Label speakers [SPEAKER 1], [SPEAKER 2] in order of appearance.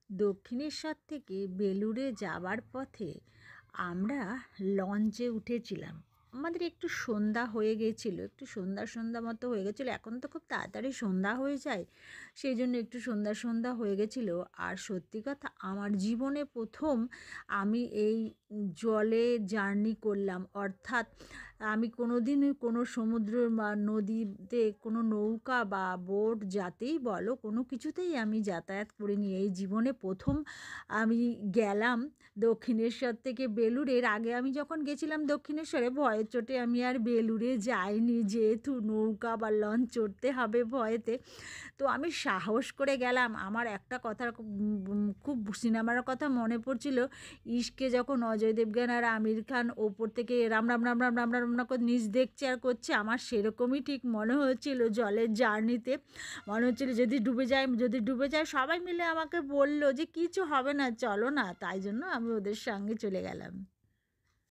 [SPEAKER 1] দক্ষিণেশ্বর থেকে বেলুড়ে যাওয়ার পথে আমরা লঞ্চে উঠেছিলাম। আমাদের একটু সন্ধ্যা হয়ে গিয়েছিল, একটু সন্ধ্যা সন্ধ্যা মতো হয়ে গেছিলো। এখন তো খুব তাড়াতাড়ি সন্ধ্যা হয়ে যায়, সেই জন্য একটু সন্ধ্যা সন্ধ্যা হয়ে গেছিলো। আর সত্যি কথা, আমার জীবনে প্রথম আমি এই জলে জার্নি করলাম। অর্থাৎ আমি কোনো দিনই কোনো সমুদ্র বা নদীতে কোনো নৌকা বা বোট যাতেই বলো, কোনো কিছুতেই আমি যাতায়াত করিনি। এই জীবনে প্রথম আমি গেলাম দক্ষিণেশ্বর থেকে বেলুড়ে। এর আগে আমি যখন গেছিলাম দক্ষিণেশ্বরে, ভয়ের চোটে আমি আর বেলুড়ে যাইনি, যেহেতু নৌকা বা লঞ্চ চড়তে হবে ভয়েতে। তো আমি সাহস করে গেলাম। আমার একটা কথার খুব সিনেমার কথা মনে পড়ছিল, ইশকে যখন অজয় দেবগন আর আমির খান ওপর থেকে রাম রাম রাম রাম রাম রাম রাম করে নিচ দেখছে আর করছে, আমার সেরকমই ঠিক মনে হচ্ছিল জলের জার্নিতে। মনে হচ্ছিল যদি ডুবে যায়, যদি ডুবে যায়। সবাই মিলে আমাকে বলল যে কিছু হবে না, চলো না। তাই জন্য আমি ওদের সঙ্গে চলে গেলাম।